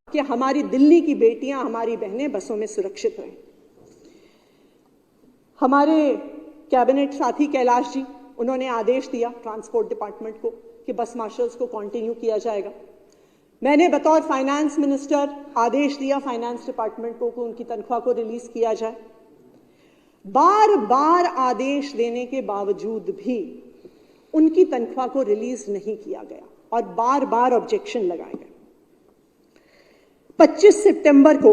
कि हमारी दिल्ली की बेटियां, हमारी बहनें बसों में सुरक्षित रहें। हमारे कैबिनेट साथी कैलाश जी, उन्होंने आदेश दिया ट्रांसपोर्ट डिपार्टमेंट को कि बस मार्शल्स को कंटिन्यू किया जाएगा। मैंने बतौर फाइनेंस मिनिस्टर आदेश दिया फाइनेंस डिपार्टमेंट को कि उनकी तनख्वाह को रिलीज किया जाए। बार बार आदेश देने के बावजूद भी उनकी तनख्वाह को रिलीज नहीं किया गया और बार बार ऑब्जेक्शन लगाए गए। 25 सितंबर को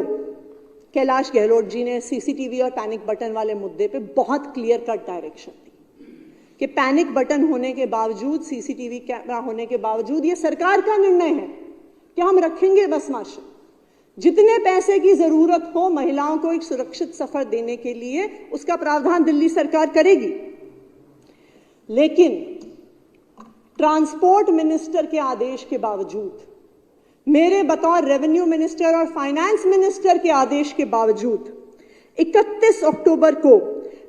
कैलाश गहलोत जी ने सीसीटीवी और पैनिक बटन वाले मुद्दे पे बहुत क्लियर कट डायरेक्शन दी कि पैनिक बटन होने के बावजूद, सीसीटीवी कैमरा होने के बावजूद, ये सरकार का निर्णय है कि हम रखेंगे बस मार्शल। जितने पैसे की जरूरत हो महिलाओं को एक सुरक्षित सफर देने के लिए, उसका प्रावधान दिल्ली सरकार करेगी। लेकिन ट्रांसपोर्ट मिनिस्टर के आदेश के बावजूद, मेरे बतौर रेवेन्यू मिनिस्टर और फाइनेंस मिनिस्टर के आदेश के बावजूद 31 अक्टूबर को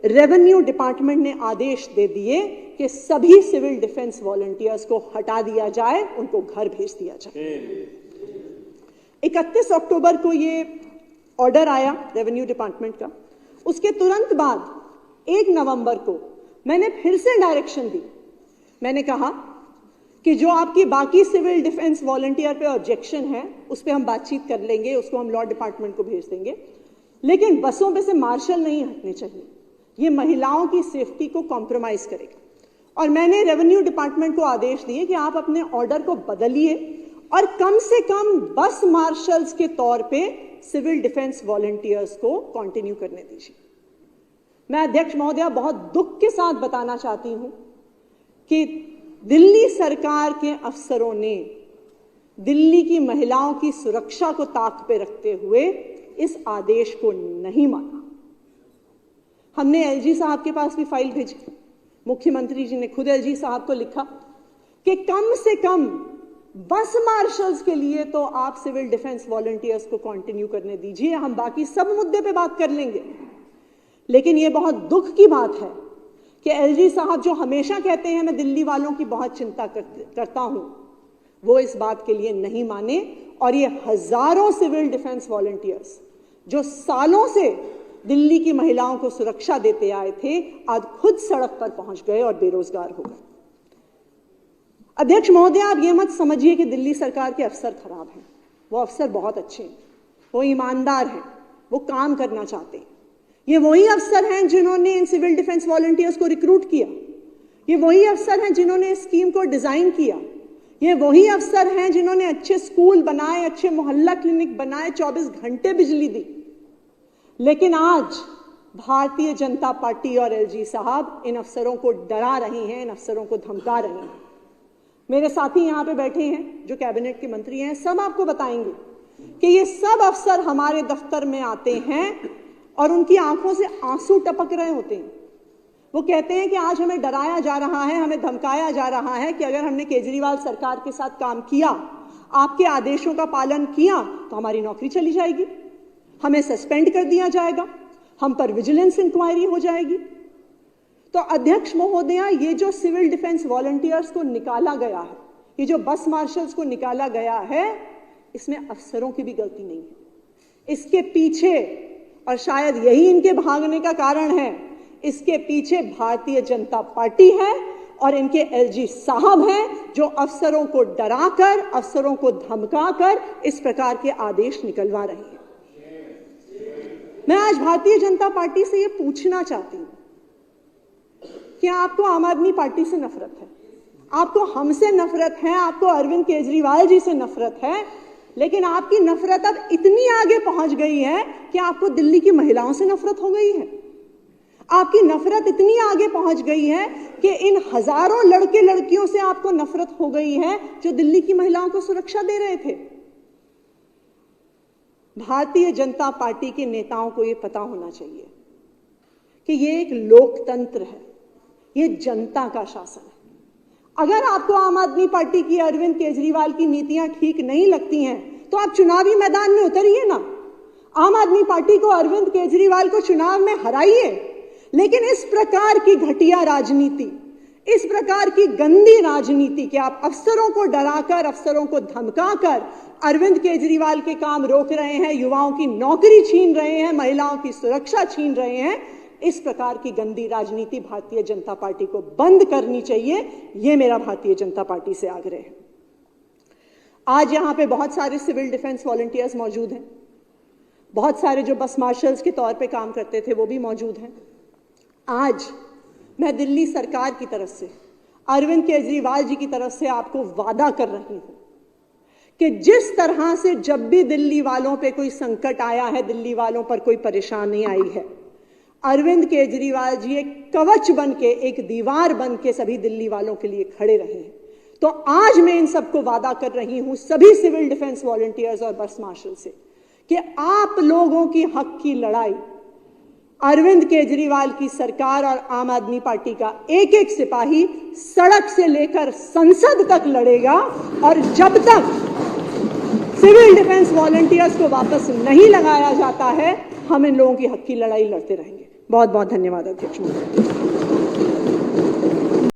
रेवेन्यू डिपार्टमेंट ने आदेश दे दिए कि सभी सिविल डिफेंस वॉलंटियर्स को हटा दिया जाए, उनको घर भेज दिया जाए। 31 अक्टूबर को ये ऑर्डर आया रेवेन्यू डिपार्टमेंट का। उसके तुरंत बाद 1 नवंबर को मैंने फिर से डायरेक्शन दी। मैंने कहा कि जो आपकी बाकी सिविल डिफेंस वॉलंटियर पे ऑब्जेक्शन है उस पर हम बातचीत कर लेंगे, उसको हम लॉ डिपार्टमेंट को भेज देंगे, लेकिन बसों पे से मार्शल नहीं हटने चाहिए। ये महिलाओं की सेफ्टी को कॉम्प्रोमाइज करेगा। और मैंने रेवेन्यू डिपार्टमेंट को आदेश दिए कि आप अपने ऑर्डर को बदलिए और कम से कम बस मार्शल्स के तौर पे सिविल डिफेंस वॉलंटियर्स को कंटिन्यू करने दीजिए। मैं अध्यक्ष महोदया बहुत दुख के साथ बताना चाहती हूं कि दिल्ली सरकार के अफसरों ने दिल्ली की महिलाओं की सुरक्षा को ताक पे रखते हुए इस आदेश को नहीं माना। हमने एलजी साहब के पास भी फाइल भेजी। मुख्यमंत्री जी ने खुद एलजी साहब को लिखा कि कम से कम बस मार्शल्स के लिए तो आप सिविल डिफेंस वॉलंटियर्स को कंटिन्यू करने दीजिए, हम बाकी सब मुद्दे पे बात कर लेंगे। लेकिन यह बहुत दुख की बात है कि एलजी साहब जो हमेशा कहते हैं मैं दिल्ली वालों की बहुत चिंता करता हूं, वो इस बात के लिए नहीं माने। और ये हजारों सिविल डिफेंस वॉलंटियर्स जो सालों से दिल्ली की महिलाओं को सुरक्षा देते आए थे, आज खुद सड़क पर पहुंच गए और बेरोजगार हो गए। अध्यक्ष महोदय, आप ये मत समझिए कि दिल्ली सरकार के अफसर खराब हैं। वो अफसर बहुत अच्छे हैं, वो ईमानदार हैं, वो काम करना चाहते हैं। ये वही अफसर हैं जिन्होंने इन सिविल डिफेंस वॉलंटियर्स को रिक्रूट किया। ये वही अफसर हैं जिन्होंने इस स्कीम को डिजाइन किया। ये वही अफसर हैं जिन्होंने अच्छे स्कूल बनाए, अच्छे मोहल्ला क्लिनिक बनाए, 24 घंटे बिजली दी। लेकिन आज भारतीय जनता पार्टी और एलजी साहब इन अफसरों को डरा रही हैं, इन अफसरों को धमका रही हैं। मेरे साथी यहां पे बैठे हैं जो कैबिनेट के मंत्री हैं, सब आपको बताएंगे कि ये सब अफसर हमारे दफ्तर में आते हैं और उनकी आंखों से आंसू टपक रहे होते हैं। वो कहते हैं कि आज हमें डराया जा रहा है, हमें धमकाया जा रहा है कि अगर हमने केजरीवाल सरकार के साथ काम किया, आपके आदेशों का पालन किया, तो हमारी नौकरी चली जाएगी, हमें सस्पेंड कर दिया जाएगा, हम पर विजिलेंस इंक्वायरी हो जाएगी। तो अध्यक्ष महोदया, ये जो सिविल डिफेंस वॉलंटियर्स को निकाला गया है, ये जो बस मार्शल्स को निकाला गया है, इसमें अफसरों की भी गलती नहीं है। इसके पीछे, और शायद यही इनके भागने का कारण है, इसके पीछे भारतीय जनता पार्टी है और इनके एलजी साहब हैं जो अफसरों को डराकर, अफसरों को धमकाकर इस प्रकार के आदेश निकलवा रहे हैं। मैं आज भारतीय जनता पार्टी से यह पूछना चाहती हूं कि आपको आम आदमी पार्टी से नफरत है, आपको हमसे नफरत है, आपको अरविंद केजरीवाल जी से नफरत है, लेकिन आपकी नफरत अब इतनी आगे पहुंच गई है कि आपको दिल्ली की महिलाओं से नफरत हो गई है। आपकी नफरत इतनी आगे पहुंच गई है कि इन हजारों लड़के लड़कियों से आपको नफरत हो गई है जो दिल्ली की महिलाओं को सुरक्षा दे रहे थे। भारतीय जनता पार्टी के नेताओं को यह पता होना चाहिए कि यह एक लोकतंत्र है, यह जनता का शासन है। अगर आपको आम आदमी पार्टी की, अरविंद केजरीवाल की नीतियां ठीक नहीं लगती हैं, तो आप चुनावी मैदान में उतरिए ना। आम आदमी पार्टी को, अरविंद केजरीवाल को चुनाव में हराइए। लेकिन इस प्रकार की घटिया राजनीति, इस प्रकार की गंदी राजनीति के आप अफसरों को डराकर, अफसरों को धमकाकर अरविंद केजरीवाल के काम रोक रहे हैं, युवाओं की नौकरी छीन रहे हैं, महिलाओं की सुरक्षा छीन रहे हैं। इस प्रकार की गंदी राजनीति भारतीय जनता पार्टी को बंद करनी चाहिए। यह मेरा भारतीय जनता पार्टी से आग्रह है। आज यहां पे बहुत सारे सिविल डिफेंस वॉलंटियर्स मौजूद हैं, बहुत सारे जो बस मार्शल्स के तौर पे काम करते थे वो भी मौजूद हैं। आज मैं दिल्ली सरकार की तरफ से, अरविंद केजरीवाल जी की तरफ से आपको वादा कर रही हूं कि जिस तरह से जब भी दिल्ली वालों पे कोई संकट आया है, दिल्ली वालों पर कोई परेशानी आई है, अरविंद केजरीवाल जी एक कवच बन के, एक दीवार बन के सभी दिल्ली वालों के लिए खड़े रहे हैं। तो आज मैं इन सबको वादा कर रही हूं, सभी सिविल डिफेंस वॉलंटियर्स और बस मार्शल से, कि आप लोगों की हक की लड़ाई अरविंद केजरीवाल की सरकार और आम आदमी पार्टी का एक एक सिपाही सड़क से लेकर संसद तक लड़ेगा। और जब तक सिविल डिफेंस वॉलंटियर्स को वापस नहीं लगाया जाता है, हम इन लोगों की हक की लड़ाई लड़ते रहेंगे। बहुत बहुत धन्यवाद अध्यक्ष महोदय।